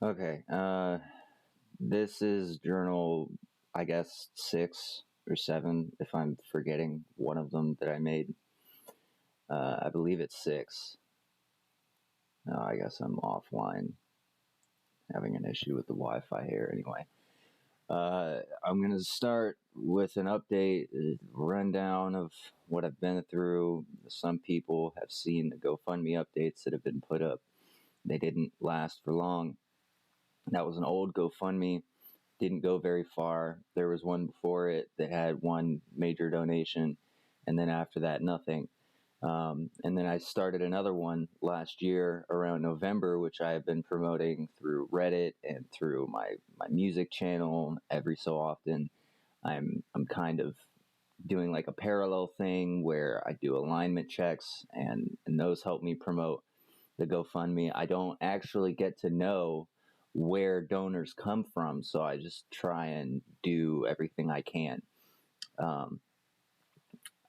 Okay. This is journal, I guess, 6 or 7, if I'm forgetting one of them that I made. I believe it's 6. No, I guess I'm offline, having an issue with the Wi-Fi here. Anyway, I'm gonna start with an update, rundown of what I've been through. Some people have seen the GoFundMe updates that have been put up. They didn't last for long. That was an old GoFundMe. Didn't go very far. There was one before it that had one major donation, and then after that, nothing. And then I started another one last year around November, which I have been promoting through Reddit and through my music channel every so often. I'm kind of doing like a parallel thing where I do alignment checks, and those help me promote the GoFundMe. I don't actually get to know where donors come from, so I just try and do everything I can. Um,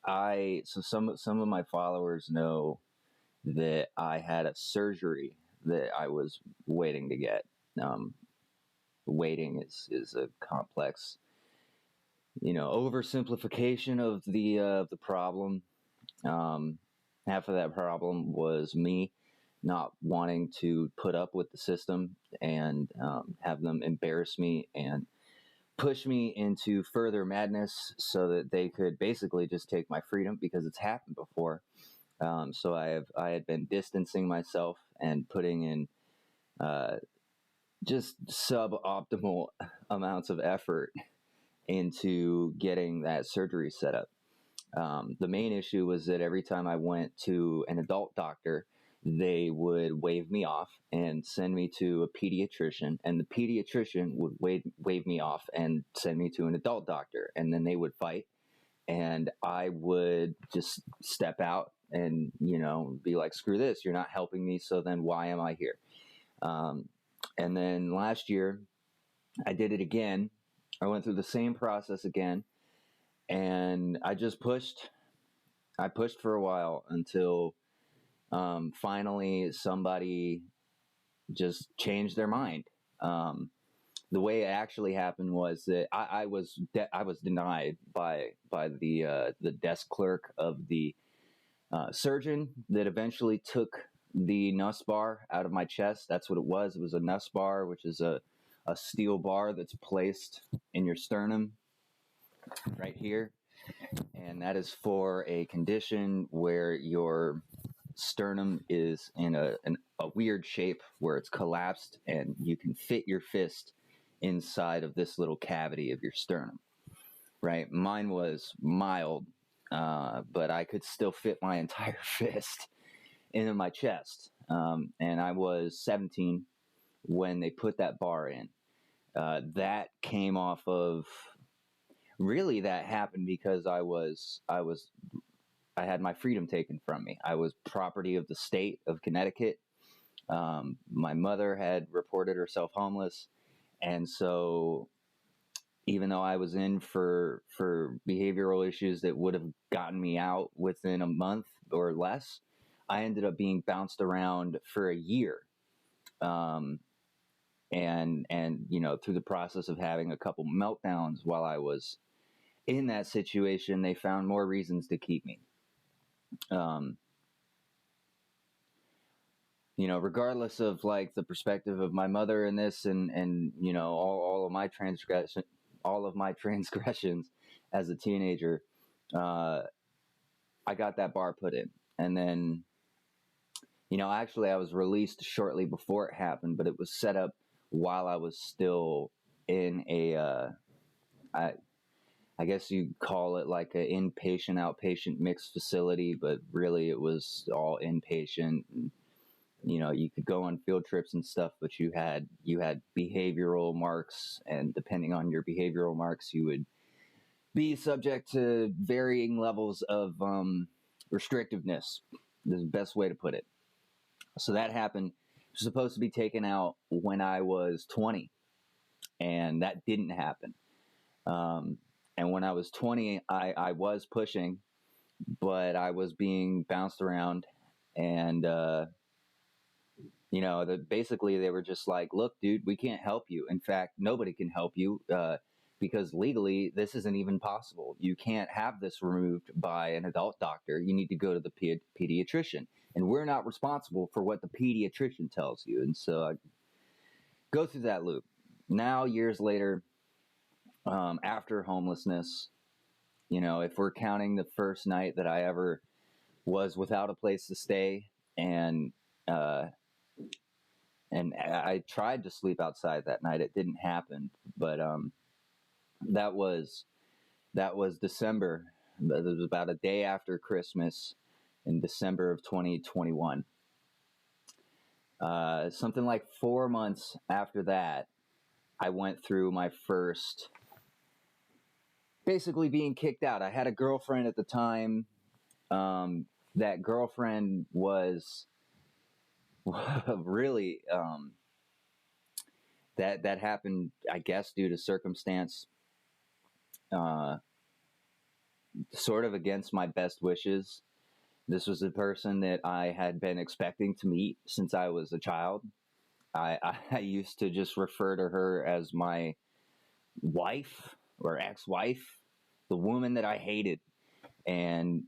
some of my followers know that I had a surgery that I was waiting to get. Um, Waiting is a complex, oversimplification of the problem. Um, Half of that problem was me not wanting to put up with the system and have them embarrass me and push me into further madness so that they could basically just take my freedom, because it's happened before. So I had been distancing myself and putting in just suboptimal amounts of effort into getting that surgery set up. The main issue was that every time I went to an adult doctor, they would wave me off and send me to a pediatrician, and the pediatrician would wave me off and send me to an adult doctor, and then they would fight, and I would just step out and, be like, screw this, you're not helping me, so then why am I here? Um, and then last year, I did it again. I went through the same process again, and I pushed for a while until finally somebody just changed their mind. The way it actually happened was that I was denied by the desk clerk of the surgeon that eventually took the NUS bar out of my chest. That's what it was. It was a NUS bar, which is a steel bar that's placed in your sternum right here. And that is for a condition where your sternum is in a weird shape where it's collapsed and you can fit your fist inside of this little cavity of your sternum, right? Mine was mild, but I could still fit my entire fist into my chest. And I was 17 when they put that bar in. That came off of, really, that happened because I had my freedom taken from me. I was property of the state of Connecticut. My mother had reported herself homeless, and so even though I was in for behavioral issues that would have gotten me out within a month or less, I ended up being bounced around for a year. Um, and through the process of having a couple meltdowns while I was in that situation, they found more reasons to keep me. Um, Regardless of like the perspective of my mother in this, and all of my transgressions as a teenager, I got that bar put in, and then actually I was released shortly before it happened, but it was set up while I was still in I I guess you call it like a inpatient outpatient mixed facility, but really it was all inpatient. And, you could go on field trips and stuff, but you had behavioral marks, and depending on your behavioral marks, you would be subject to varying levels of restrictiveness. Is the best way to put it. So that happened. It was supposed to be taken out when I was 20, and that didn't happen. And when I was 20, I was pushing, but I was being bounced around, and basically they were just like, look, dude, we can't help you. In fact, nobody can help you because legally this isn't even possible. You can't have this removed by an adult doctor. You need to go to the pediatrician. And we're not responsible for what the pediatrician tells you. And so I go through that loop. Now, years later, after homelessness, if we're counting the first night that I ever was without a place to stay, and I tried to sleep outside that night. It didn't happen, but that was December. It was about a day after Christmas in December of 2021. Something like 4 months after that, I went through my first, basically being kicked out. I had a girlfriend at the time. That girlfriend was really that happened, I guess, due to circumstance, sort of against my best wishes. This was a person that I had been expecting to meet since I was a child. I used to just refer to her as my wife or ex-wife, the woman that I hated. And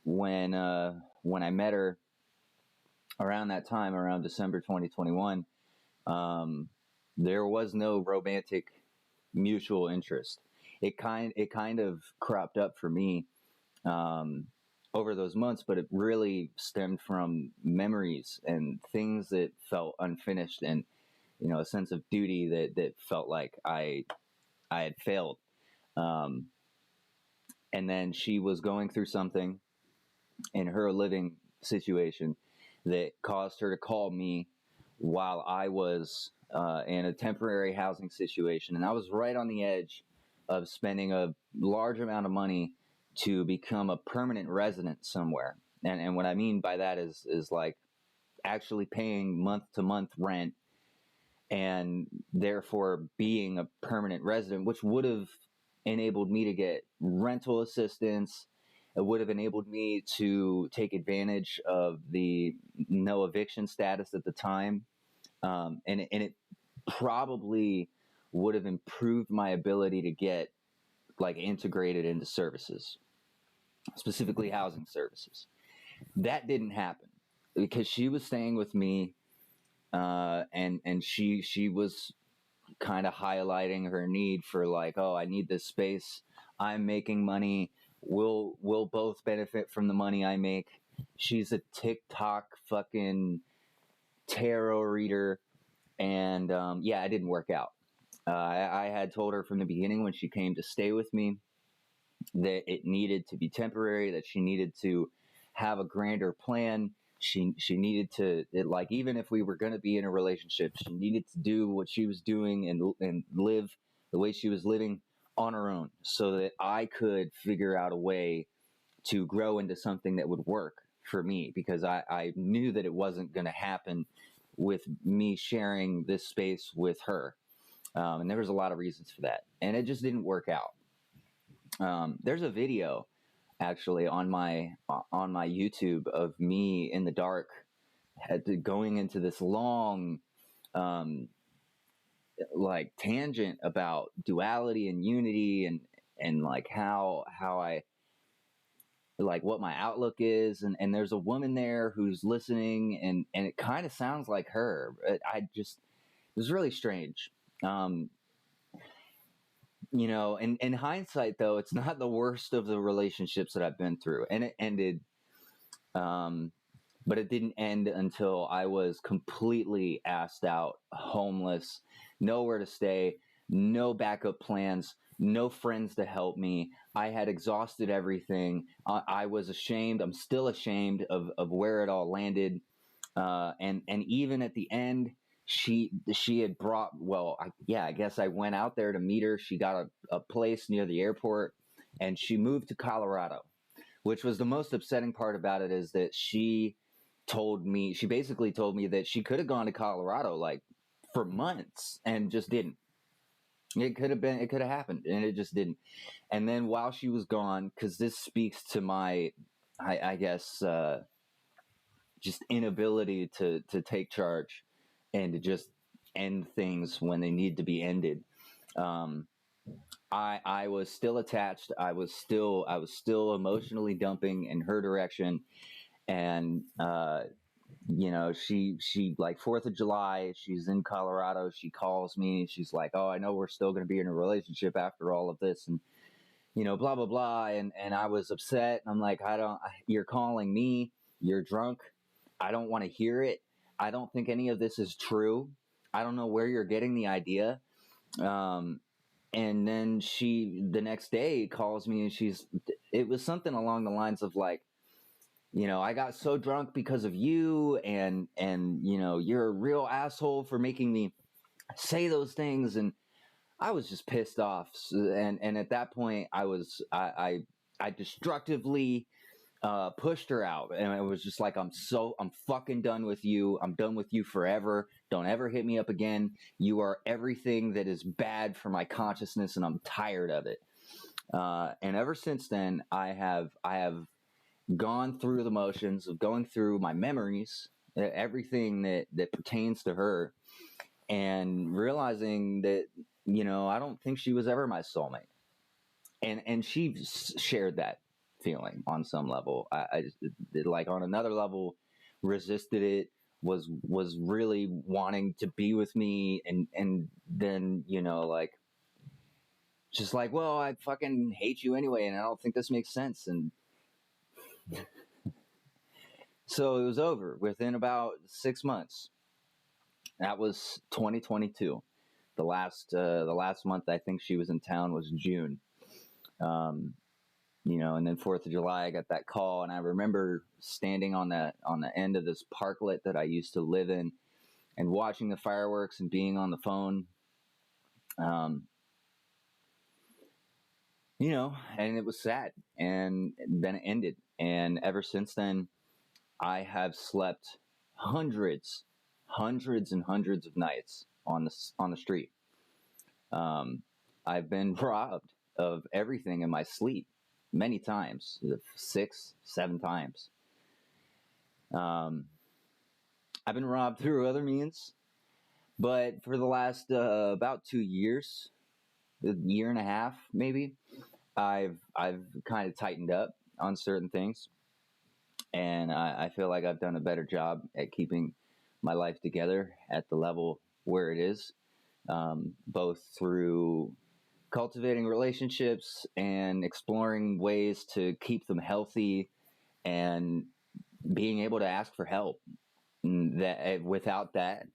when I met her around that time, around December 2021, there was no romantic mutual interest. It kind of cropped up for me over those months, but it really stemmed from memories and things that felt unfinished, and a sense of duty that felt like I had failed. And then she was going through something in her living situation that caused her to call me while I was in a temporary housing situation. And I was right on the edge of spending a large amount of money to become a permanent resident somewhere. And what I mean by that is like actually paying month to month rent, and therefore being a permanent resident, which would have enabled me to get rental assistance. It would have enabled me to take advantage of the no eviction status at the time. And it probably would have improved my ability to get like integrated into services, specifically housing services. That didn't happen because she was staying with me, and she was kind of highlighting her need for like, oh, I need this space. I'm making money. We'll both benefit from the money I make. She's a TikTok fucking tarot reader, and it didn't work out. I had told her from the beginning when she came to stay with me that it needed to be temporary, that she needed to have a grander plan. She needed to, like, even if we were going to be in a relationship, she needed to do what she was doing and live the way she was living on her own, so that I could figure out a way to grow into something that would work for me, because I knew that it wasn't going to happen with me sharing this space with her. And there was a lot of reasons for that, and it just didn't work out. There's a video actually on my YouTube of me in the dark, going into this long like tangent about duality and unity, and like how I like what my outlook is, and there's a woman there who's listening, and it kind of sounds like her. It was really strange. In hindsight, though, it's not the worst of the relationships that I've been through, and it ended, but it didn't end until I was completely assed out, homeless, nowhere to stay, no backup plans, no friends to help me. I had exhausted everything. I was ashamed. I'm still ashamed of where it all landed. And even at the end, she had brought, I guess I went out there to meet her. She got a place near the airport, and she moved to Colorado, which was the most upsetting part about it, is that she basically told me that she could have gone to Colorado like for months and just didn't. It could have happened, and it just didn't. And then while she was gone, because this speaks to my, I guess, just inability to take charge and to just end things when they need to be ended. Um, I was still attached. I was still emotionally dumping in her direction, and she like 4th of July, she's in Colorado. She calls me. She's like, "Oh, I know we're still going to be in a relationship after all of this," and blah blah blah. And I was upset. I'm like, You're calling me. You're drunk. I don't want to hear it. I don't think any of this is true. I don't know where you're getting the idea. And then the next day calls me, and it was something along the lines of like, I got so drunk because of you, and you're a real asshole for making me say those things. And I was just pissed off. And at that point I destructively pushed her out, and it was just like, I'm fucking done with you. I'm done with you forever. Don't ever hit me up again. You are everything that is bad for my consciousness, and I'm tired of it. And ever since then, I have gone through the motions of going through my memories, everything that pertains to her, and realizing that, I don't think she was ever my soulmate. And she shared that feeling on some level. I just, like, on another level, resisted it, was really wanting to be with me, and then, like, just like, well, I fucking hate you anyway, and I don't think this makes sense. And so it was over within about 6 months. That was 2022. The last month I think she was in town was June. And then 4th of July, I got that call, and I remember standing on the end of this parklet that I used to live in, and watching the fireworks and being on the phone. And it was sad, and then it ended. And ever since then, I have slept hundreds and hundreds of nights on the street. I've been robbed of everything in my sleep many times, 6, 7 times. I've been robbed through other means, but for the last about 2 years, a year and a half maybe, I've kind of tightened up on certain things, and I feel like I've done a better job at keeping my life together at the level where it is, both through cultivating relationships and exploring ways to keep them healthy, and being able to ask for help. That without that,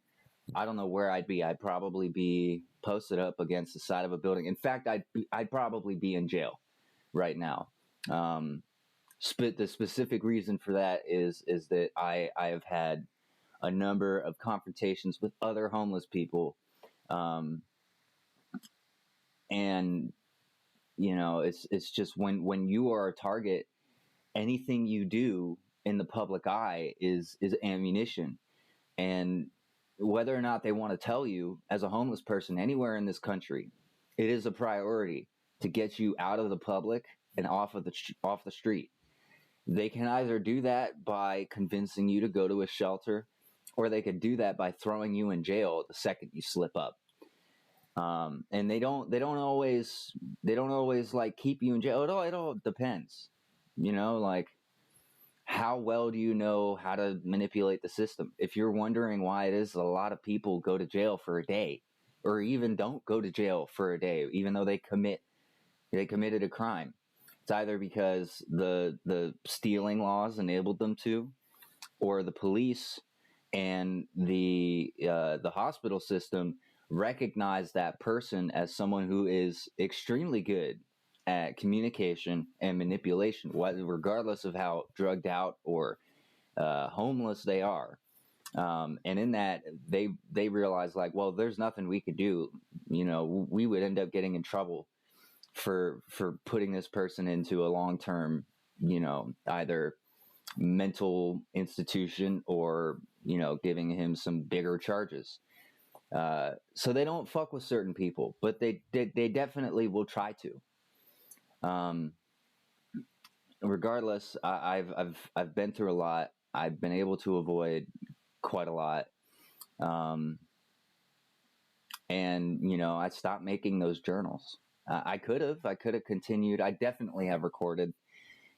I don't know where I'd be. I'd probably be posted up against the side of a building. In fact, I'd probably be in jail right now. The specific reason for that is that I have had a number of confrontations with other homeless people, and it's just when you are a target, anything you do in the public eye is ammunition. And whether or not they want to tell you, as a homeless person anywhere in this country, it is a priority to get you out of the public and off the street. They can either do that by convincing you to go to a shelter, or they could do that by throwing you in jail the second you slip up. And they don't always like keep you in jail. It all depends, like, how well do you know how to manipulate the system? If you're wondering why it is a lot of people go to jail for a day, or even don't go to jail for a day, even though they committed a crime, it's either because the stealing laws enabled them to, or the police and the hospital system recognize that person as someone who is extremely good at communication and manipulation, regardless of how drugged out or homeless they are. And in that, they realize, like, well, there's nothing we could do. We would end up getting in trouble for putting this person into a long-term, either mental institution, or, giving him some bigger charges. So they don't fuck with certain people, but they definitely will try to. Regardless, I've been through a lot. I've been able to avoid quite a lot. And, you know, I stopped making those journals. I could have continued. I definitely have recorded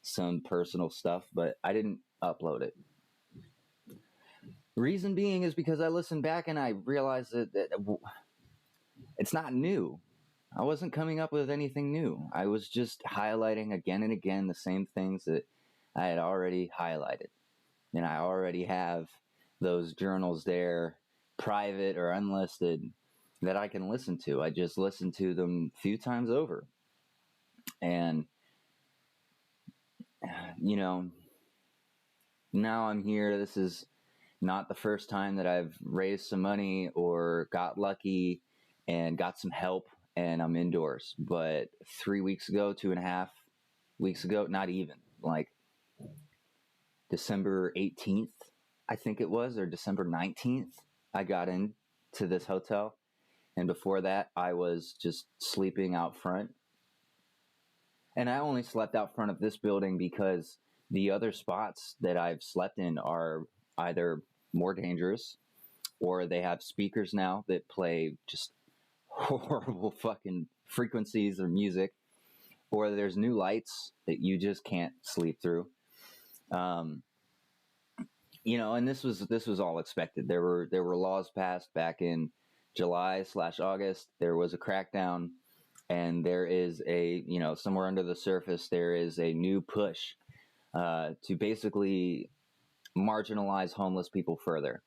some personal stuff, but I didn't upload it. Reason being is because I listened back and I realized that it's not new. I wasn't coming up with anything new. I was just highlighting again and again the same things that I had already highlighted. And I already have those journals there, private or unlisted, that I can listen to. I just listened to them a few times over. And, you know, now I'm here. This is not the first time that I've raised some money or got lucky and got some help and I'm indoors. But 3 weeks ago, 2.5 weeks ago, not even, like December 18th, I think it was, or December 19th, I got into this hotel. And before that, I was just sleeping out front. And I only slept out front of this building because the other spots that I've slept in are either more dangerous or they have speakers now that play just horrible fucking frequencies of music, or there's new lights that you just can't sleep through. You know, and this was all expected. There were laws passed back in July/August. There was a crackdown, and there is a, you know, somewhere under the surface there is a new push to basically marginalize homeless people further.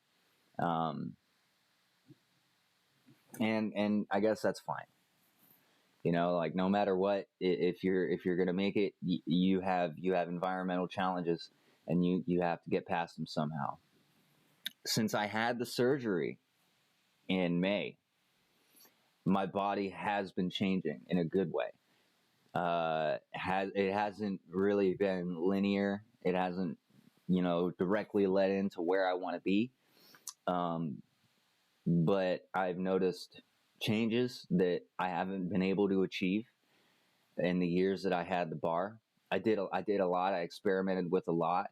And I guess that's fine. You know, like no matter what, if you're gonna make it, you have environmental challenges, and you have to get past them somehow. Since I had the surgery in May, my body has been changing in a good way. It hasn't really been linear. It hasn't, you know, directly led into where I want to be. But I've noticed changes that I haven't been able to achieve in the years that I had the bar. I did a lot. I experimented with a lot.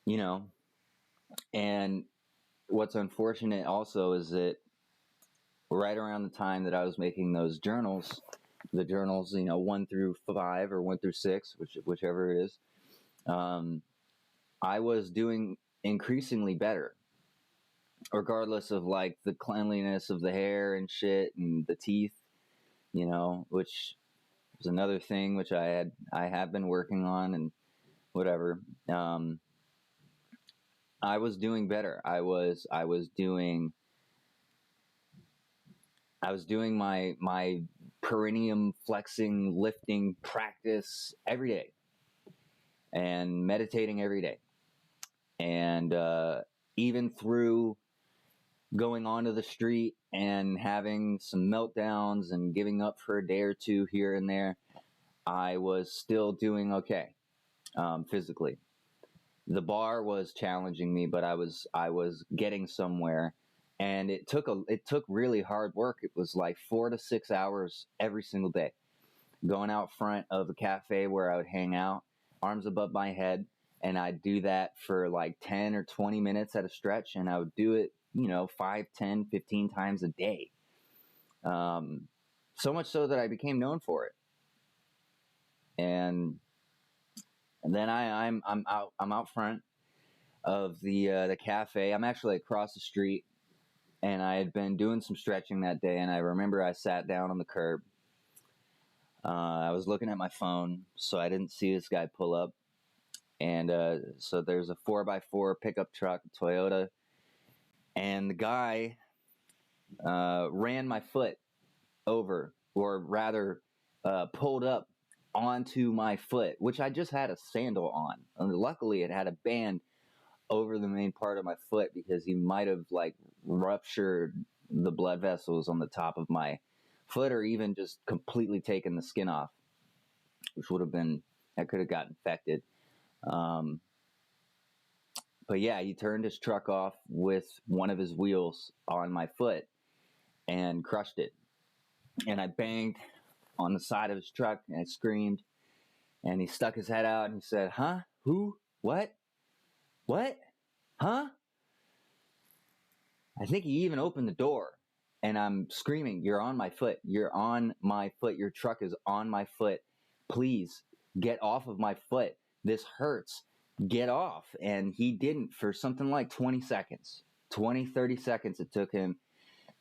You know, and what's unfortunate also is that right around the time that I was making those journals, the journals, you know, 1 through 5 or 1 through 6, whichever it is, I was doing increasingly better, regardless of like the cleanliness of the hair and shit and the teeth, you know, which was another thing which I have been working on and whatever. I was doing better. I was doing my perineum flexing, lifting practice every day and meditating every day. And even through going onto the street and having some meltdowns and giving up for a day or two here and there, I was still doing okay physically. The bar was challenging me, but I was getting somewhere, and it took really hard work. It was like 4 to 6 hours every single day, going out front of a cafe where I would hang out, arms above my head, and I'd do that for like 10 or 20 minutes at a stretch, and I would do it, you know, 5, 10, 15 times a day. So much so that I became known for it. And then I'm out front of the cafe. I'm actually across the street, and I had been doing some stretching that day. And I remember I sat down on the curb. I was looking at my phone, so I didn't see this guy pull up. And so there's a 4x4 pickup truck, Toyota, and the guy ran my foot over, or rather pulled up onto my foot, which I just had a sandal on. And luckily, it had a band over the main part of my foot because he might have like ruptured the blood vessels on the top of my foot, or even just completely taken the skin off, which would have been, I could have got infected. But yeah, he turned his truck off with one of his wheels on my foot and crushed it. And I banged on the side of his truck and I screamed. And he stuck his head out and he said, huh? Who? What? What? Huh? I think he even opened the door. And I'm screaming, you're on my foot. You're on my foot. Your truck is on my foot. Please get off of my foot. This hurts. Get off. And he didn't for something like 20 seconds. 20, 30 seconds it took him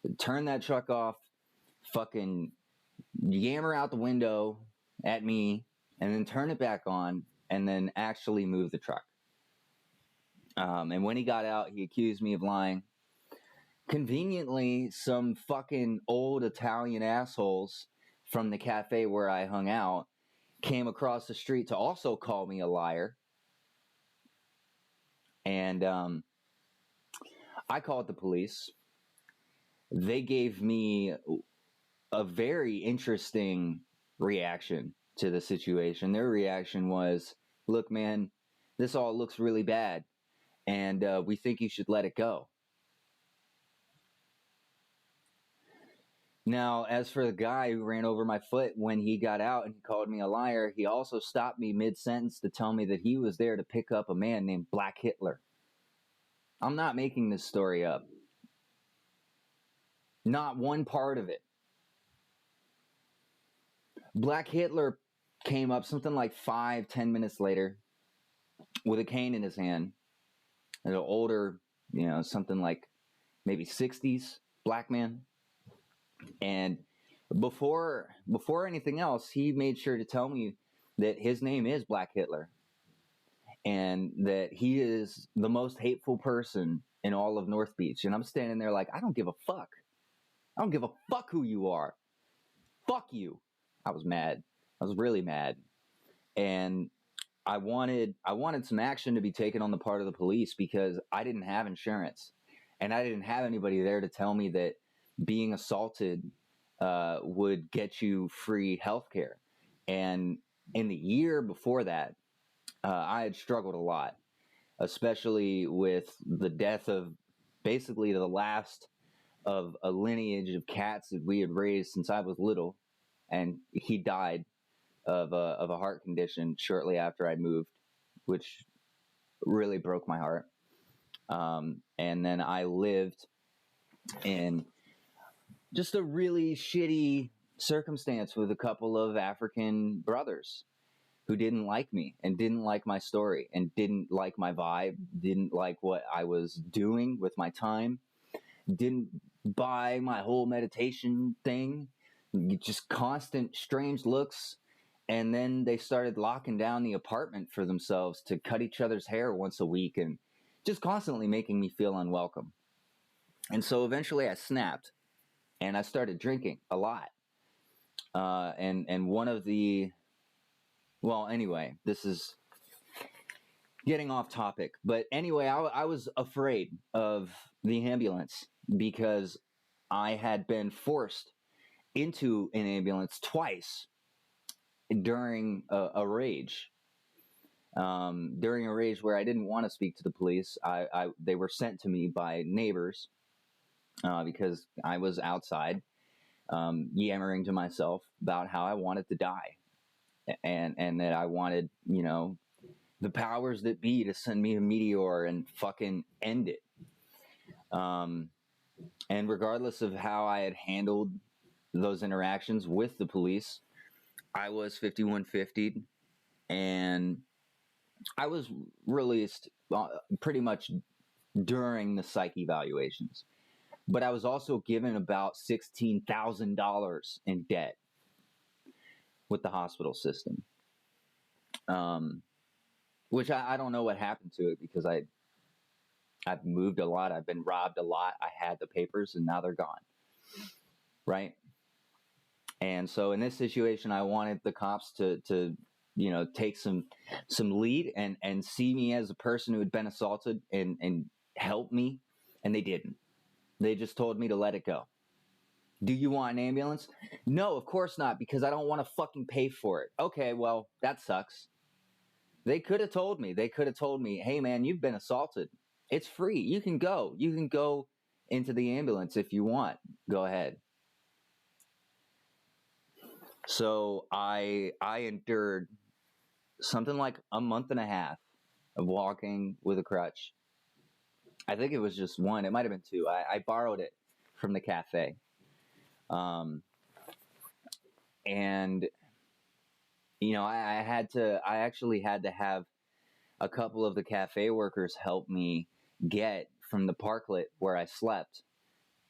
to turn that truck off, fucking yammer out the window at me, and then turn it back on, and then actually move the truck. And when he got out, he accused me of lying. Conveniently, some fucking old Italian assholes from the cafe where I hung out came across the street to also call me a liar. And I called the police. They gave me a very interesting reaction to the situation. Their reaction was, look, man, this all looks really bad, and we think you should let it go. Now, as for the guy who ran over my foot, when he got out and he called me a liar, he also stopped me mid-sentence to tell me that he was there to pick up a man named Black Hitler. I'm not making this story up. Not one part of it. Black Hitler came up something like 5-10 minutes later with a cane in his hand. An older, something like maybe 60s black man. And before anything else, he made sure to tell me that his name is Black Hitler and that he is the most hateful person in all of North Beach. And I'm standing there like, I don't give a fuck. I don't give a fuck who you are. Fuck you. I was mad. I was really mad. And I wanted some action to be taken on the part of the police because I didn't have insurance. And I didn't have anybody there to tell me that being assaulted would get you free health care. And in the year before that, I had struggled a lot, especially with the death of basically the last of a lineage of cats that we had raised since I was little. And he died of a heart condition shortly after I moved, which really broke my heart. And then I lived in just a really shitty circumstance with a couple of African brothers who didn't like me and didn't like my story and didn't like my vibe, didn't like what I was doing with my time, didn't buy my whole meditation thing, just constant strange looks. And then they started locking down the apartment for themselves to cut each other's hair once a week and just constantly making me feel unwelcome. And so eventually I snapped and I started drinking a lot. And one of the, well, anyway, this is getting off topic. But anyway, I was afraid of the ambulance because I had been forced into an ambulance twice during a rage. During a rage where I didn't want to speak to the police, they were sent to me by neighbors because I was outside yammering to myself about how I wanted to die and that I wanted, the powers that be to send me a meteor and fucking end it. And regardless of how I had handled those interactions with the police, I was 5150'd and I was released pretty much during the psych evaluations. But I was also given about $16,000 in debt with the hospital system, which I don't know what happened to it because I've moved a lot. I've been robbed a lot. I had the papers and now they're gone. Right? And so in this situation, I wanted the cops to take some lead and see me as a person who had been assaulted and help me. And they didn't. They just told me to let it go. Do you want an ambulance? No, of course not, because I don't want to fucking pay for it. Okay, well, that sucks. They could have told me. Hey, man, you've been assaulted. It's free. You can go. You can go into the ambulance if you want. Go ahead. So I endured something like a month and a half of walking with a crutch. I think it was just one. It might have been two. I borrowed it from the cafe. And, I actually had to have a couple of the cafe workers help me get from the parklet where I slept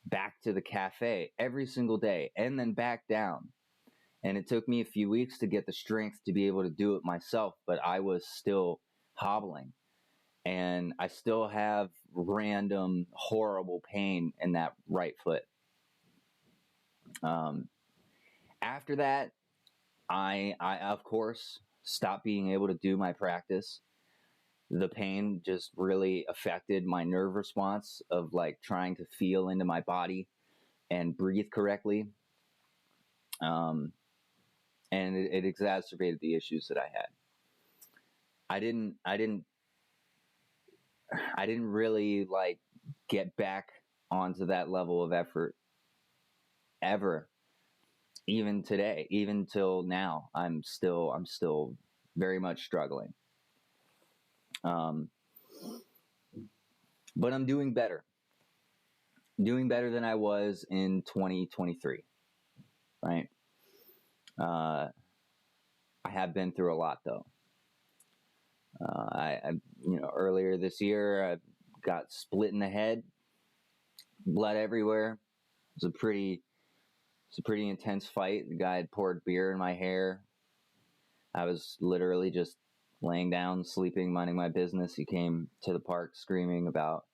back to the cafe every single day and then back down. And it took me a few weeks to get the strength to be able to do it myself, but I was still hobbling. And I still have random horrible pain in that right foot. After that, I of course stopped being able to do my practice. The pain just really affected my nerve response of like trying to feel into my body and breathe correctly. And it exacerbated the issues that I had. I didn't really like get back onto that level of effort ever. Even today, even till now, I'm still very much struggling. But I'm doing better than I was in 2023, right? I have been through a lot though. Earlier this year, I got split in the head, blood everywhere. It was a pretty intense fight. The guy had poured beer in my hair. I was literally just laying down, sleeping, minding my business. He came to the park screaming about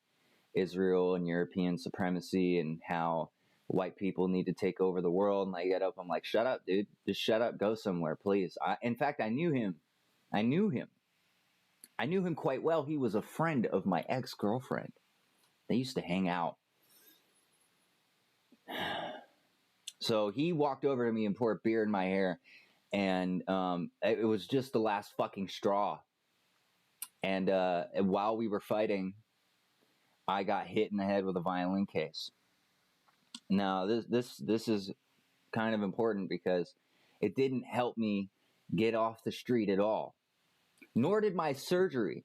Israel and European supremacy and how white people need to take over the world. And I get up, I'm like, shut up, dude. Just shut up. Go somewhere, please. In fact, I knew him. I knew him quite well. He was a friend of my ex-girlfriend. They used to hang out. So he walked over to me and poured beer in my hair. And it was just the last fucking straw. And while we were fighting, I got hit in the head with a violin case. Now, this is kind of important because it didn't help me get off the street at all. Nor did my surgery.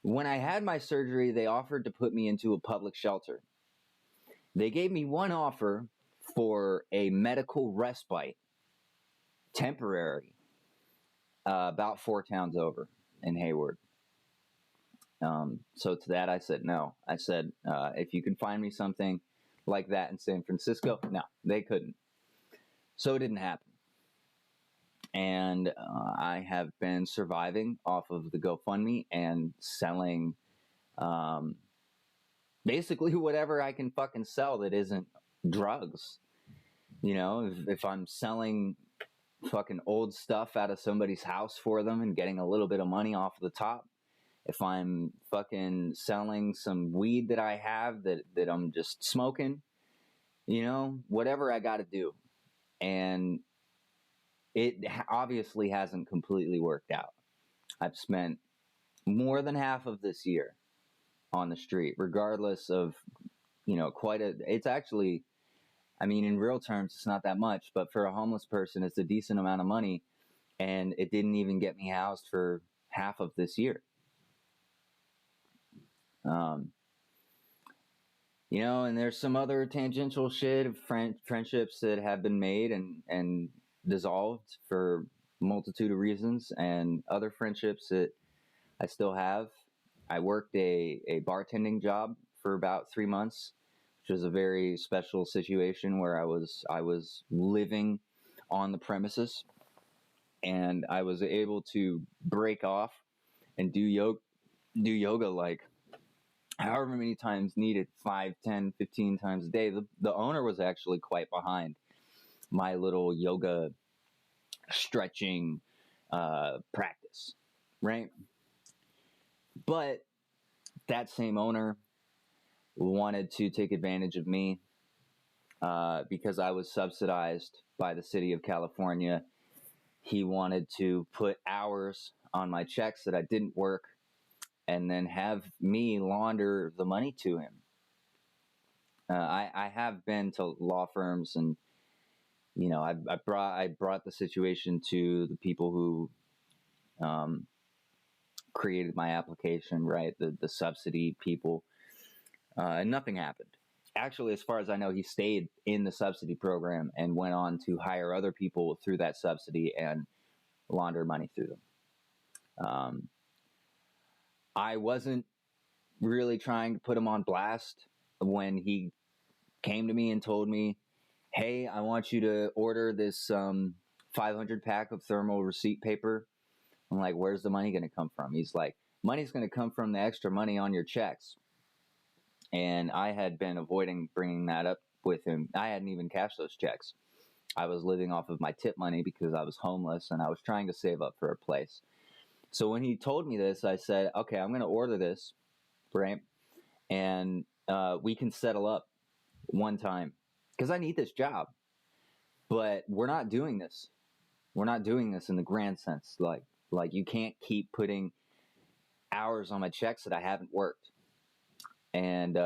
When I had my surgery, they offered to put me into a public shelter. They gave me one offer for a medical respite, temporary, about 4 towns over in Hayward. So to that I said no. I said, if you can find me something like that in San Francisco, no, they couldn't. So it didn't happen. And I have been surviving off of the GoFundMe and selling basically whatever I can fucking sell that isn't drugs. If I'm selling fucking old stuff out of somebody's house for them and getting a little bit of money off the top, if I'm fucking selling some weed that I have that I'm just smoking, whatever I got to do. And it obviously hasn't completely worked out. I've spent more than half of this year on the street, regardless of, it's actually, in real terms, it's not that much, but for a homeless person, it's a decent amount of money. And it didn't even get me housed for half of this year. And there's some other tangential shit of friendships that have been made and dissolved for a multitude of reasons, and other friendships that I still have. I worked a bartending job for about 3 months, which was a very special situation where I was living on the premises, and I was able to break off and do yoga like however many times needed, 5, 10, 15 times a day. The owner was actually quite behind my little yoga stretching practice, right? But that same owner wanted to take advantage of me because I was subsidized by the city of California. He wanted to put hours on my checks that I didn't work and then have me launder the money to him. I have been to law firms, and I brought the situation to the people who created my application, right? The subsidy people, and nothing happened. Actually, as far as I know, he stayed in the subsidy program and went on to hire other people through that subsidy and launder money through them. I wasn't really trying to put him on blast when he came to me and told me, hey, I want you to order this 500 pack of thermal receipt paper. I'm like, where's the money going to come from? He's like, money's going to come from the extra money on your checks. And I had been avoiding bringing that up with him. I hadn't even cashed those checks. I was living off of my tip money because I was homeless and I was trying to save up for a place. So when he told me this, I said, okay, I'm going to order this, right? And we can settle up one time because I need this job. But we're not doing this. We're not doing this in the grand sense. Like you can't keep putting hours on my checks that I haven't worked. And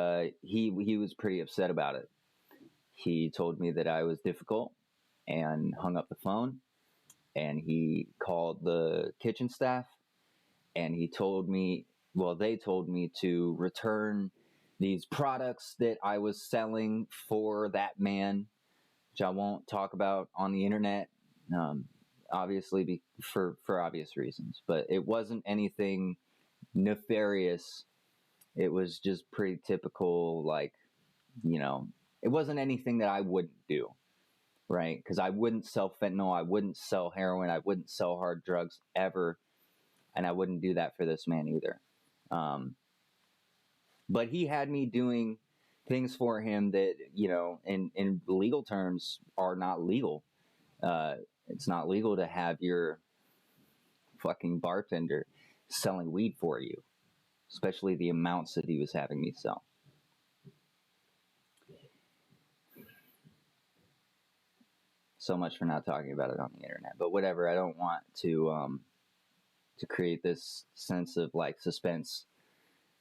he was pretty upset about it. He told me that I was difficult and hung up the phone. And he called the kitchen staff and he told me, well, they told me to return these products that I was selling for that man, which I won't talk about on the internet, obviously for obvious reasons. But it wasn't anything nefarious. It was just pretty typical, like, it wasn't anything that I wouldn't do, right? Because I wouldn't sell fentanyl, I wouldn't sell heroin, I wouldn't sell hard drugs ever, and I wouldn't do that for this man either. But he had me doing things for him that, in legal terms are not legal. It's not legal to have your fucking bartender selling weed for you, especially the amounts that he was having me sell. So much for not talking about it on the internet, but whatever. I don't want to create this sense of like suspense.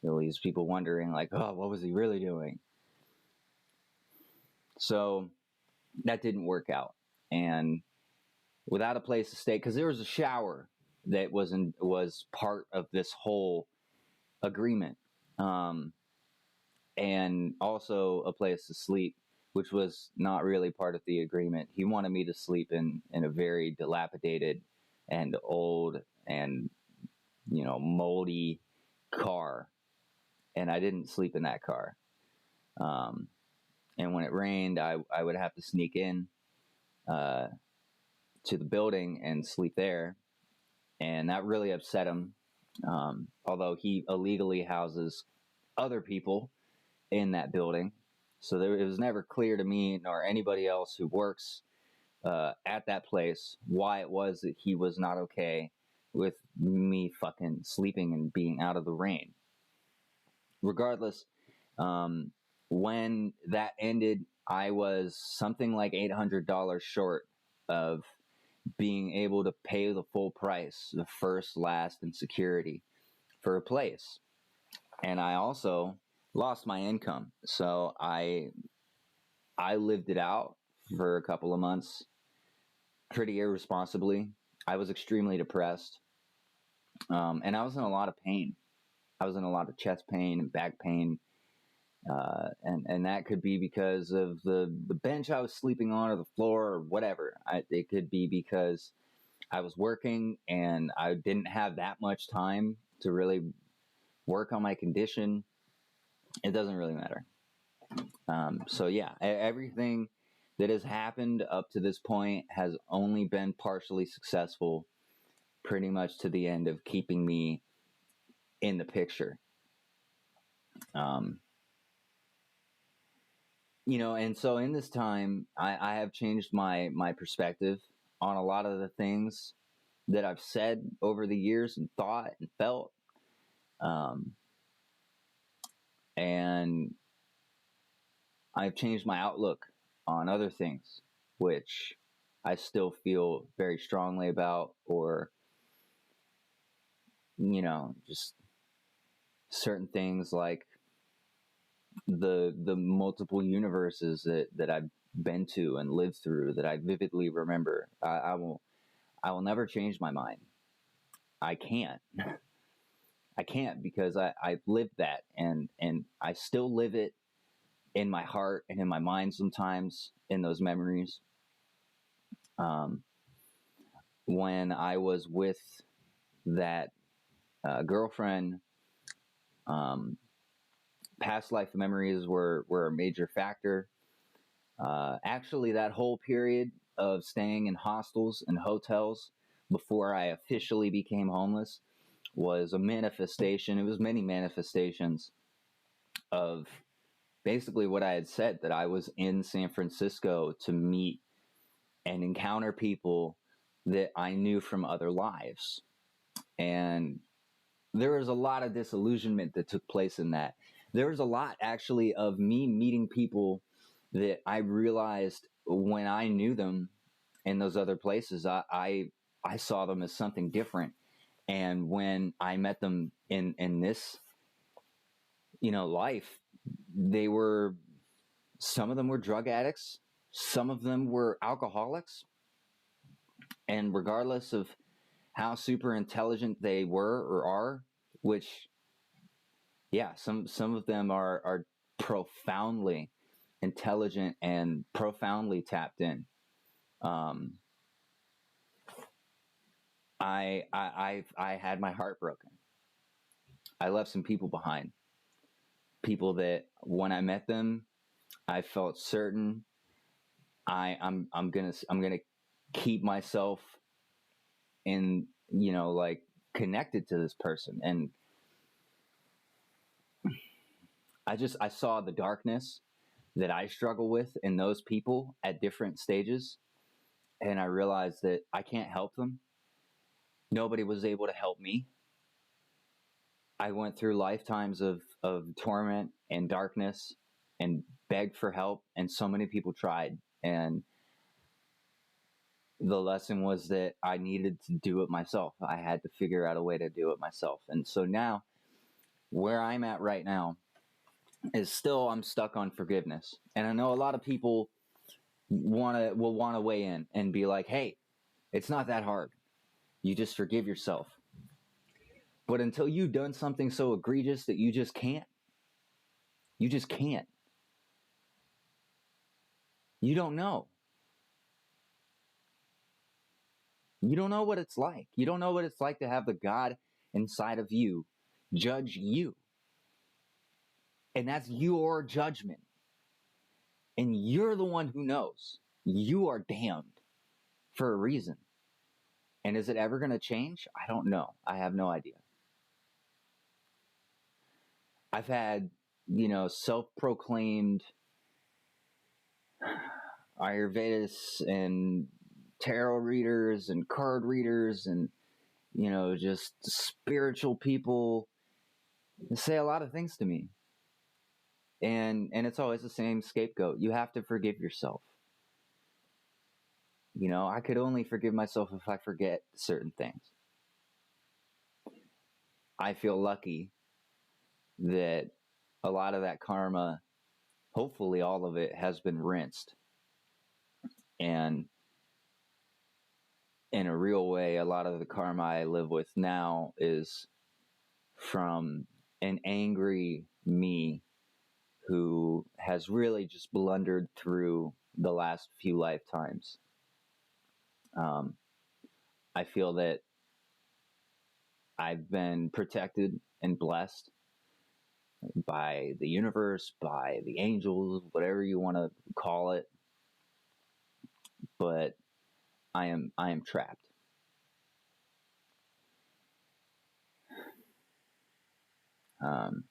It leaves people wondering, like, oh, what was he really doing? So that didn't work out, and without a place to stay, because there was a shower that was part of this whole agreement, and also a place to sleep, which was not really part of the agreement. He wanted me to sleep in a very dilapidated and old and moldy car, and I didn't sleep in that car. And when it rained, I would have to sneak in to the building and sleep there, and that really upset him. Although he illegally houses other people in that building, so it was never clear to me nor anybody else who works at that place why it was that he was not okay with me fucking sleeping and being out of the rain. Regardless, when that ended, I was something like $800 short of being able to pay the full price, the first, last, and security for a place. And I also lost my income. So I lived it out for a couple of months pretty irresponsibly. I was extremely depressed. And I was in a lot of pain. I was in a lot of chest pain and back pain. And that could be because of the bench I was sleeping on or the floor or whatever. It could be because I was working and I didn't have that much time to really work on my condition. It doesn't really matter. So yeah, everything that has happened up to this point has only been partially successful, pretty much to the end of keeping me in the picture. And so in this time, I have changed my perspective on a lot of the things that I've said over the years and thought and felt. And I've changed my outlook on other things, which I still feel very strongly about, or, just certain things like the multiple universes that I've been to and lived through that I vividly remember. I will never change my mind. I can't. I can't because I've lived that, and I still live it in my heart and in my mind sometimes, in those memories. Um, when I was with that girlfriend, um, past life memories were a major factor. Actually, that whole period of staying in hostels and hotels before I officially became homeless was a manifestation. It was many manifestations of basically what I had said, that I was in San Francisco to meet and encounter people that I knew from other lives. And there was a lot of disillusionment that took place in that. There was a lot actually of me meeting people that I realized when I knew them in those other places, I saw them as something different. And when I met them in this, life, they were, some of them were drug addicts, some of them were alcoholics. And regardless of how super intelligent they were or are, which, yeah, some of them are profoundly intelligent and profoundly tapped in. Um, I had my heart broken. I left some people behind. People that when I met them, I felt certain I'm gonna keep myself in, like, connected to this person. And I saw the darkness that I struggle with in those people at different stages. And I realized that I can't help them. Nobody was able to help me. I went through lifetimes of torment and darkness and begged for help. And so many people tried. And the lesson was that I needed to do it myself. I had to figure out a way to do it myself. And so now, where I'm at right now is still, I'm stuck on forgiveness. And I know a lot of people will want to weigh in and be like, hey, it's not that hard. You just forgive yourself. But until you've done something so egregious that you just can't, you just can't. You don't know. You don't know what it's like. You don't know what it's like to have the God inside of you judge you. And that's your judgment. And you're the one who knows. You are damned for a reason. And is it ever going to change? I don't know. I have no idea. I've had, self-proclaimed Ayurvedists and tarot readers and card readers and, just spiritual people say a lot of things to me. And it's always the same scapegoat. You have to forgive yourself. I could only forgive myself if I forget certain things. I feel lucky that a lot of that karma, hopefully all of it, has been rinsed. And in a real way, a lot of the karma I live with now is from an angry me who has really just blundered through the last few lifetimes. I feel that I've been protected and blessed by the universe, by the angels, whatever you want to call it. But I am trapped. And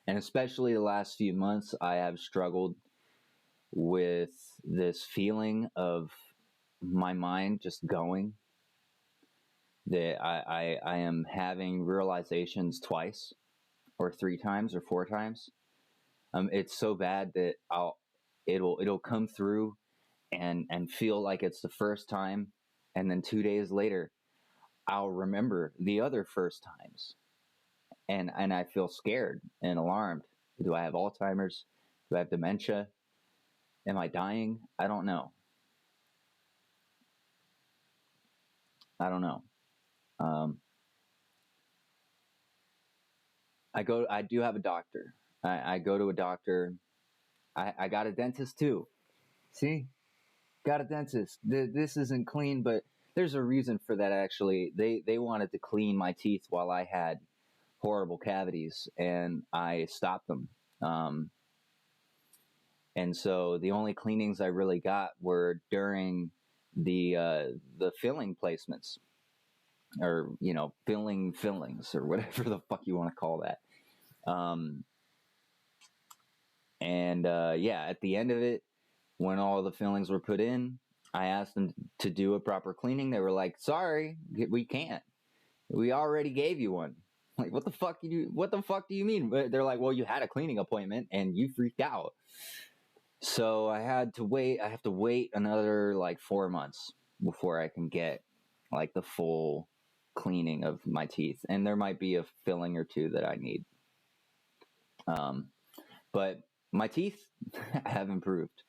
especially the last few months, I have struggled with this feeling of my mind just going. That I am having realizations twice or three times or four times. It's so bad that it'll come through and feel like it's the first time, and then 2 days later I'll remember the other first times, and I feel scared and alarmed. Do I have Alzheimer's? Do I have dementia? Am I dying? I don't know. Um, I do have a doctor. I go to a doctor. I got a dentist too. See, got a dentist. This isn't clean, but there's a reason for that. Actually, they wanted to clean my teeth while I had horrible cavities, and I stopped them. And so the only cleanings I really got were during the filling placements, or fillings, or whatever the fuck you want to call that. Yeah, at the end of it, when all the fillings were put in, I asked them to do a proper cleaning. They were like, "Sorry, we can't. We already gave you one." Like, what the fuck do you mean? But they're like, "Well, you had a cleaning appointment and you freaked out." So I have to wait another like 4 months before I can get like the full cleaning of my teeth. And there might be a filling or two that I need. But my teeth have improved.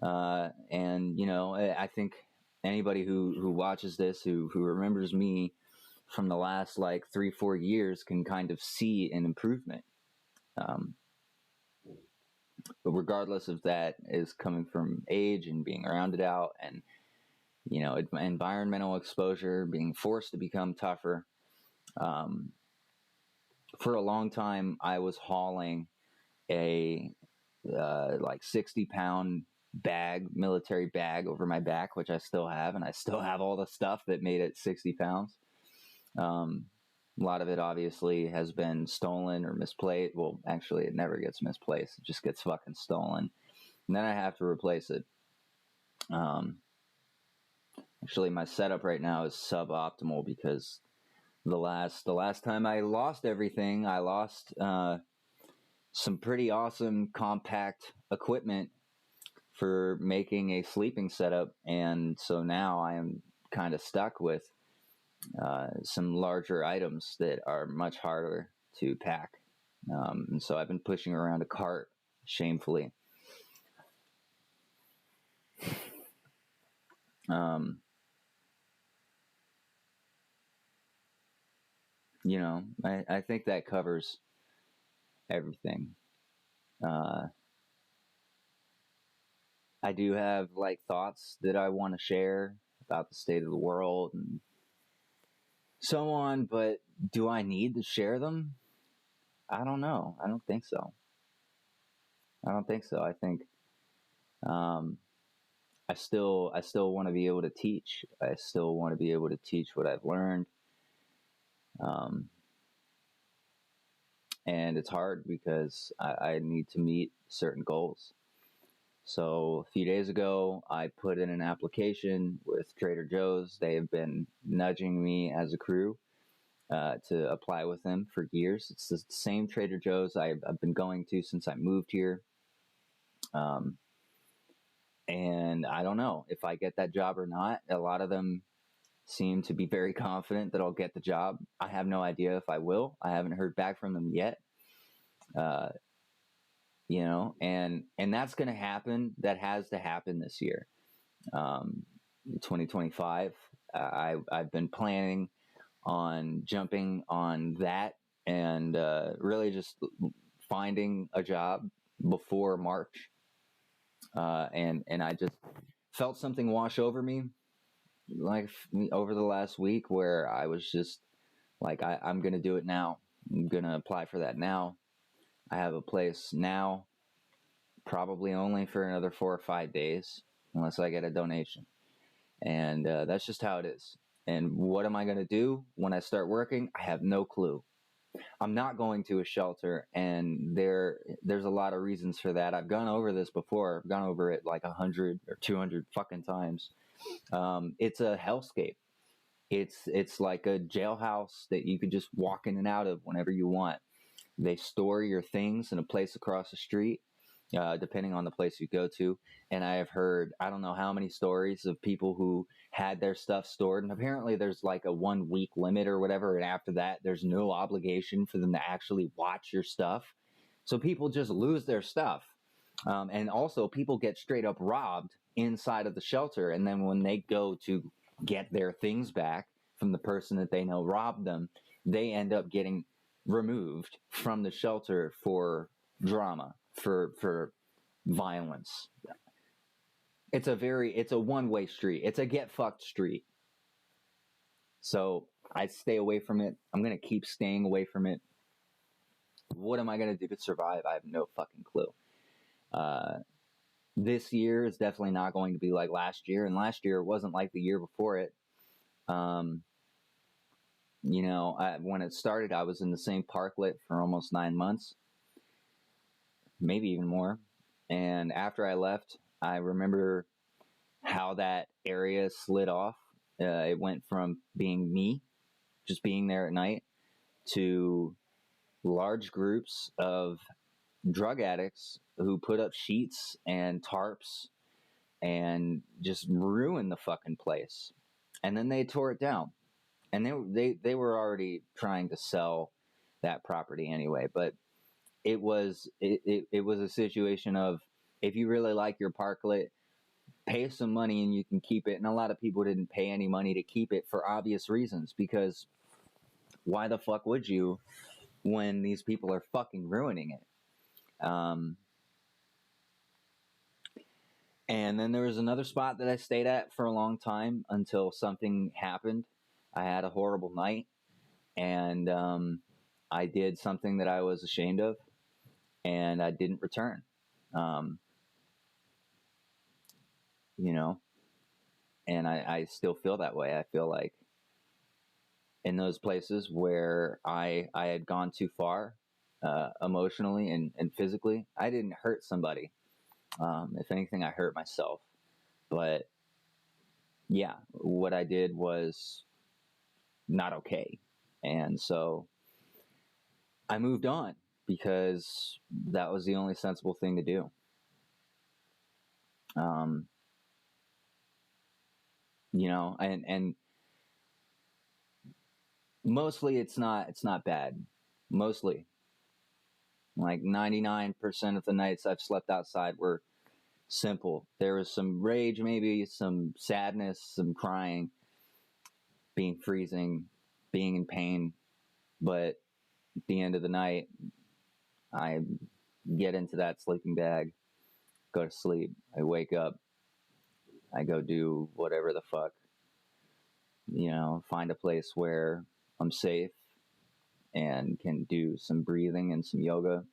And I think anybody who watches this, who remembers me from the last like 3-4 years, can kind of see an improvement. But regardless of that is coming from age and being rounded out, and environmental exposure, being forced to become tougher. For a long time, I was hauling a like 60-pound military bag over my back, which I still have, and I still have all the stuff that made it 60 pounds. A lot of it obviously has been stolen or misplaced. Well, actually, it never gets misplaced. It just gets fucking stolen. And then I have to replace it. Actually, my setup right now is suboptimal because the last time I lost everything, I lost some pretty awesome compact equipment for making a sleeping setup. And so now I am kind of stuck with some larger items that are much harder to pack. And so I've been pushing around a cart shamefully. I think that covers everything. I do have like thoughts that I want to share about the state of the world and so on, but do I need to share them? I don't know. I don't think so. I think I still want to be able to teach. I still want to be able to teach what I've learned. And it's hard because I need to meet certain goals. So a few days ago, I put in an application with Trader Joe's. They have been nudging me as a crew to apply with them for years. It's the same Trader Joe's I've been going to since I moved here. And I don't know if I get that job or not. A lot of them seem to be very confident that I'll get the job. I have no idea if I will. I haven't heard back from them yet. And that's going to happen. That has to happen this year. 2025. I've been planning on jumping on that and really just finding a job before March. And I just felt something wash over me, like over the last week, where I was just like, I'm going to do it now. I'm going to apply for that now. I have a place now, probably only for another 4 or 5 days, unless I get a donation. And that's just how it is. And what am I going to do when I start working? I have no clue. I'm not going to a shelter, and there's a lot of reasons for that. I've gone over this before. I've gone over it like 100 or 200 fucking times. It's a hellscape. It's like a jailhouse that you could just walk in and out of whenever you want. They store your things in a place across the street, depending on the place you go to. And I have heard, I don't know how many stories of people who had their stuff stored. And apparently there's like a 1 week limit or whatever. And after that, there's no obligation for them to actually watch your stuff. So people just lose their stuff. And also people get straight up robbed inside of the shelter. And then when they go to get their things back from the person that they know robbed them, they end up getting removed from the shelter for drama, for violence. It's a one-way street. It's a get fucked street. So I stay away from it. I'm going to keep staying away from it. What am I going to do to survive? I have no fucking clue. This year is definitely not going to be like last year, and last year it wasn't like the year before it. When it started, I was in the same parklet for almost 9 months, maybe even more. And after I left, I remember how that area slid off. It went from being me, just being there at night, to large groups of drug addicts who put up sheets and tarps and just ruined the fucking place. And then they tore it down. And they were already trying to sell that property anyway. But it was a situation of, if you really like your parklet, pay some money and you can keep it. And a lot of people didn't pay any money to keep it for obvious reasons, because why the fuck would you when these people are fucking ruining it? And then there was another spot that I stayed at for a long time until something happened. I had a horrible night, and I did something that I was ashamed of, and I didn't return. And I still feel that way. I feel like in those places where I had gone too far, emotionally and physically, I didn't hurt somebody. If anything, I hurt myself. But yeah, what I did was not okay. And so I moved on because that was the only sensible thing to do. And mostly it's not bad. Mostly, like 99% of the nights I've slept outside were simple. There was some rage, maybe some sadness, some crying, being freezing, being in pain. But at the end of the night, I get into that sleeping bag, go to sleep. I wake up, I go do whatever the fuck, find a place where I'm safe and can do some breathing and some yoga.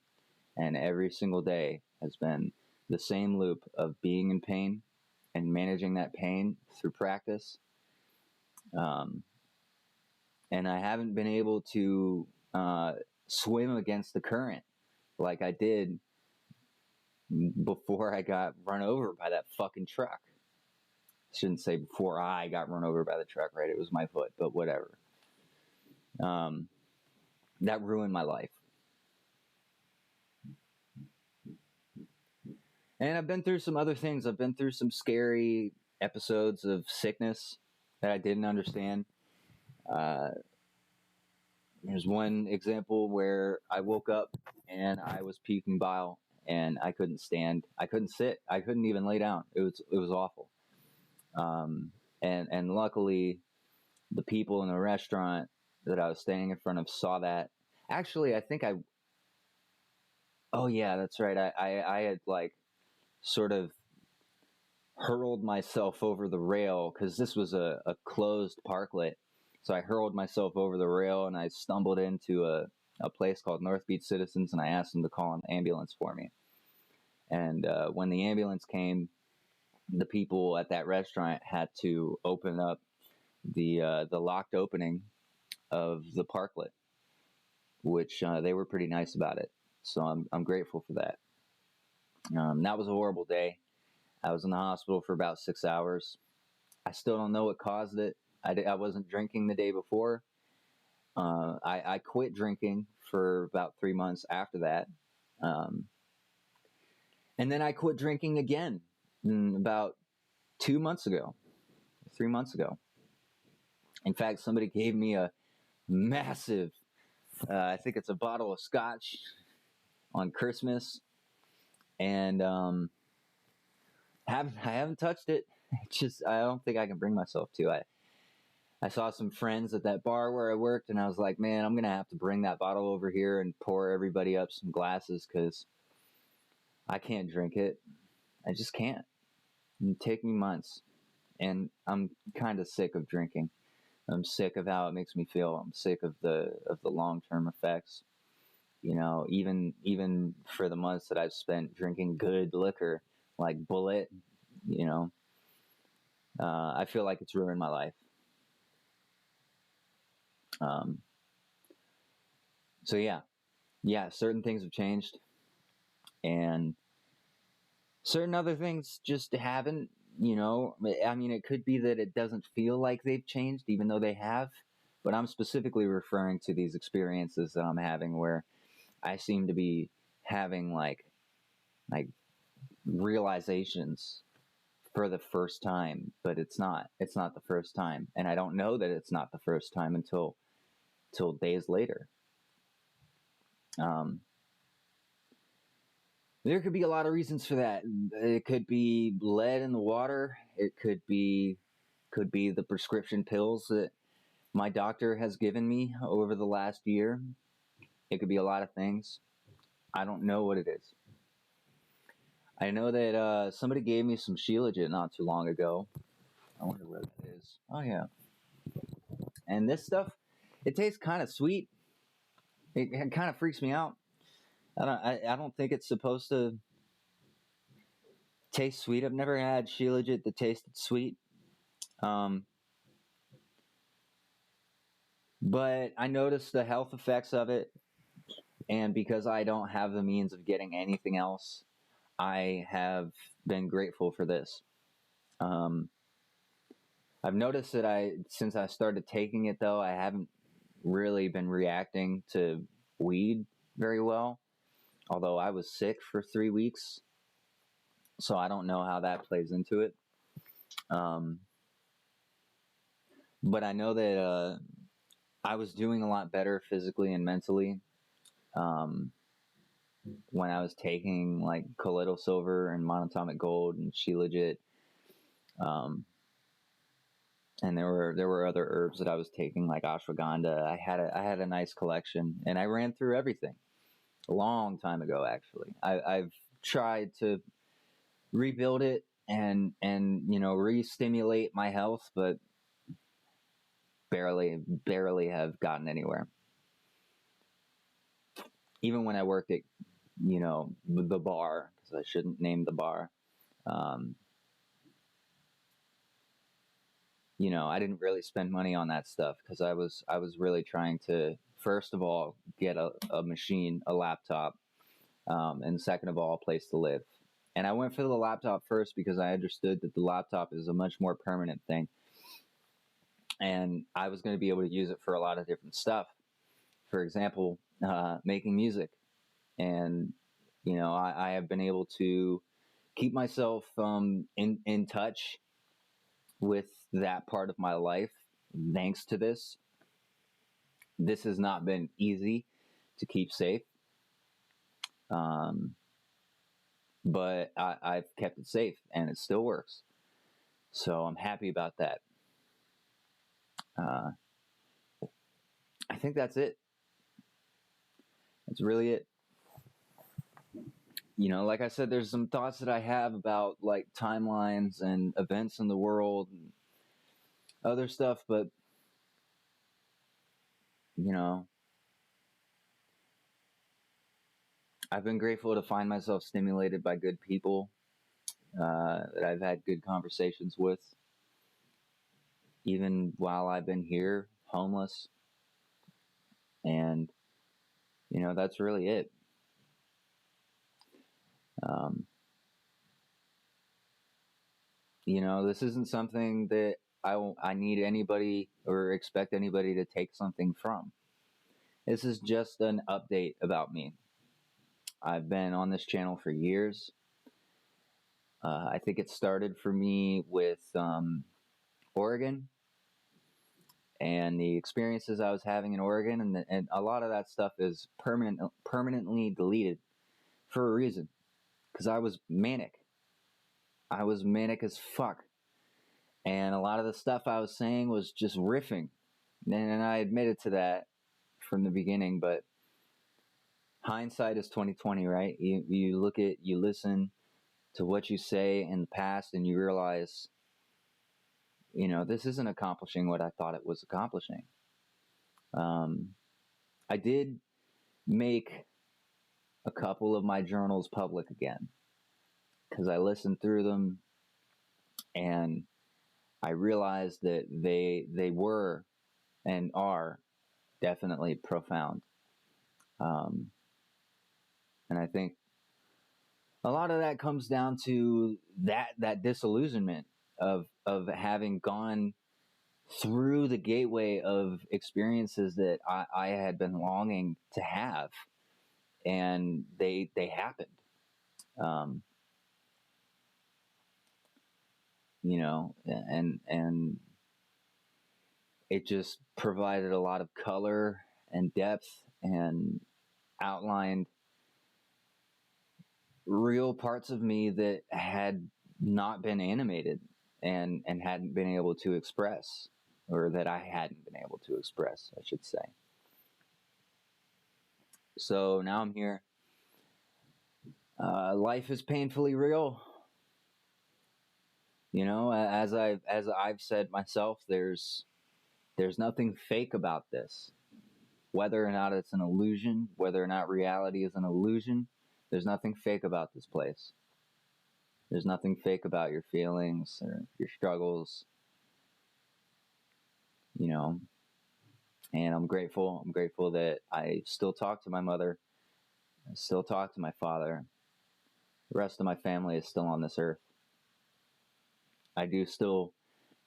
And every single day has been the same loop of being in pain and managing that pain through practice. And I haven't been able to swim against the current like I did before I got run over by that fucking truck. I shouldn't say before I got run over by the truck, right? It was my foot, but whatever. That ruined my life. And I've been through some other things. I've been through some scary episodes of sickness that I didn't understand. There's one example where I woke up and I was puking bile and I couldn't stand. I couldn't sit. I couldn't even lay down. It was awful. And luckily, the people in the restaurant that I was staying in front of saw that. Actually, I think oh yeah, that's right. I had like sort of hurled myself over the rail because this was a closed parklet. So I hurled myself over the rail and I stumbled into a place called North Beach Citizens, and I asked them to call an ambulance for me. And when the ambulance came, the people at that restaurant had to open up the locked opening of the parklet, which they were pretty nice about it. So I'm grateful for that. That was a horrible day. I was in the hospital for about 6 hours. I still don't know what caused it. I wasn't drinking the day before. I quit drinking for about 3 months after that. And then I quit drinking again about 2 months ago, 3 months ago. In fact, somebody gave me a massive, I think it's a bottle of scotch on Christmas. And I haven't touched it. I don't think I can bring myself to. I saw some friends at that bar where I worked, and I was like, man, I'm going to have to bring that bottle over here and pour everybody up some glasses because I can't drink it. I just can't. It'd take me months. And I'm kind of sick of drinking. I'm sick of how it makes me feel. I'm sick of the long-term effects. You know, even for the months that I've spent drinking good liquor like Bullet, you know, I feel like it's ruined my life. So yeah, certain things have changed, and certain other things just haven't. You know, I mean, it could be that it doesn't feel like they've changed, even though they have. But I'm specifically referring to these experiences that I'm having where I seem to be having like realizations for the first time, but it's not the first time, and I don't know that it's not the first time until days later. There could be a lot of reasons for that. It could be lead in the water. It could be the prescription pills that my doctor has given me over the last year. It could be a lot of things. I don't know what it is. I know that somebody gave me some Shilajit not too long ago. I wonder where that is. Oh yeah. And this stuff, it tastes kind of sweet. It kind of freaks me out. I don't think it's supposed to taste sweet. I've never had Shilajit that tasted sweet. But I noticed the health effects of it, and because I don't have the means of getting anything else, I have been grateful for this. I've noticed that since I started taking it, though, I haven't really been reacting to weed very well, although I was sick for 3 weeks, so I don't know how that plays into it. But I know that I was doing a lot better physically and mentally when I was taking like colloidal silver and monatomic gold and Shilajit. And there were other herbs that I was taking like ashwagandha. I had a nice collection, and I ran through everything a long time ago. Actually, I've tried to rebuild it and re-stimulate my health, but barely have gotten anywhere. Even when I worked at the bar, because I shouldn't name the bar. I didn't really spend money on that stuff because I was really trying to, first of all, get a machine, a laptop, and second of all, a place to live. And I went for the laptop first because I understood that the laptop is a much more permanent thing. And I was going to be able to use it for a lot of different stuff. For example, making music. And, I have been able to keep myself in touch with that part of my life thanks to this. This has not been easy to keep safe. But I've kept it safe, and it still works. So I'm happy about that. I think that's it. That's really it. Like I said, there's some thoughts that I have about like timelines and events in the world and other stuff, but I've been grateful to find myself stimulated by good people that I've had good conversations with, even while I've been here, homeless. And, that's really it. This isn't something that I need anybody or expect anybody to take something from. This is just an update about me. I've been on this channel for years. I think it started for me with Oregon and the experiences I was having in Oregon, and a lot of that stuff is permanently deleted for a reason, because I was manic. I was manic as fuck, And a lot of the stuff I was saying was just riffing. And I admitted to that from the beginning, but hindsight is 2020, right? You listen to what you say in the past, and you realize, this isn't accomplishing what I thought it was accomplishing. I did make a couple of my journals public again because I listened through them and I realized that they were and are definitely profound. And I think a lot of that comes down to that disillusionment of having gone through the gateway of experiences that I had been longing to have, and they happened. Um, and it just provided a lot of color and depth and outlined real parts of me that had not been animated and hadn't been able to express, or that I hadn't been able to express, I should say. So now I'm here. Life is painfully real. As I've said myself, there's nothing fake about this. Whether or not it's an illusion, whether or not reality is an illusion, there's nothing fake about this place. There's nothing fake about your feelings or your struggles, and I'm grateful. I'm grateful that I still talk to my mother. I still talk to my father. The rest of my family is still on this earth. I do still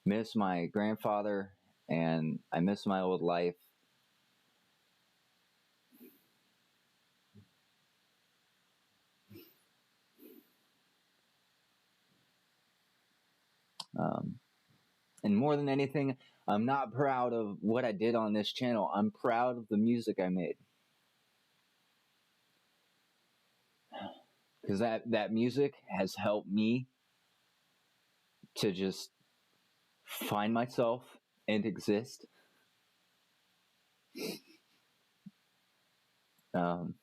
miss my grandfather, and I miss my old life. And more than anything, I'm not proud of what I did on this channel. I'm proud of the music I made. Because that music has helped me to just find myself and exist. And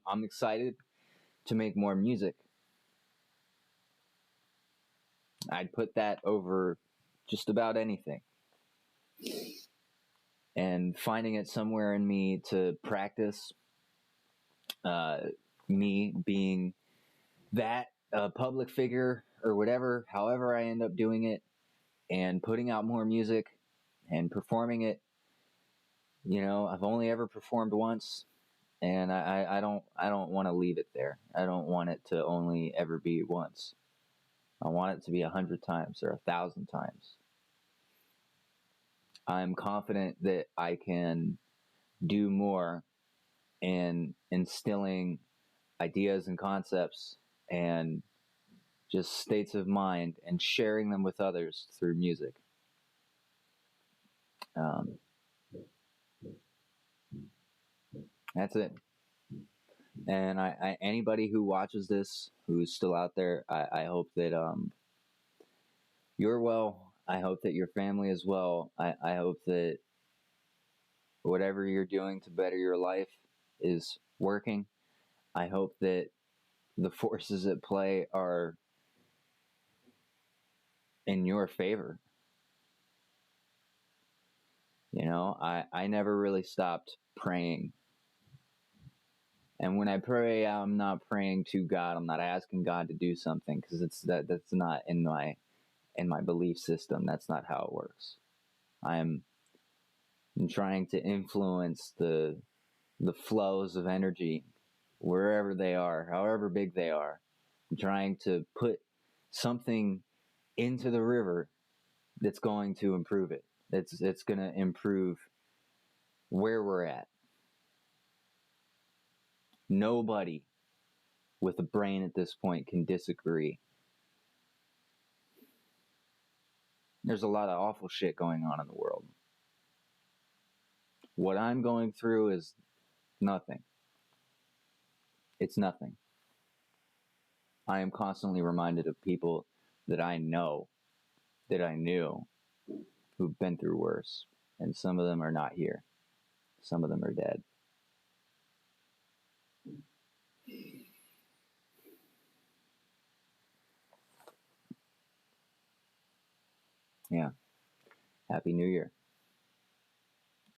I'm excited to make more music. I'd put that over just about anything. And finding it somewhere in me to practice, me being that public figure or whatever, however I end up doing it, and putting out more music and performing it. I've only ever performed once, and I don't want to leave it there. I don't want it to only ever be once. I want it to be 100 times or 1,000 times. I'm confident that I can do more in instilling ideas and concepts and just states of mind and sharing them with others through music. That's it. And anybody who watches this, who's still out there, I hope that you're well. I hope that your family is well. I hope that whatever you're doing to better your life is working. I hope that the forces at play are in your favor. I never really stopped praying. And when I pray, I'm not praying to God. I'm not asking God to do something, because that's not in my belief system. That's not how it works. I'm trying to influence the flows of energy wherever they are, however big they are. I'm trying to put something into the river that's going to improve it. It's going to improve where we're at. Nobody with a brain at this point can disagree. There's a lot of awful shit going on in the world. What I'm going through is nothing. It's nothing. I am constantly reminded of people that I know, that I knew, who've been through worse. And some of them are not here. Some of them are dead. Yeah. Happy New Year.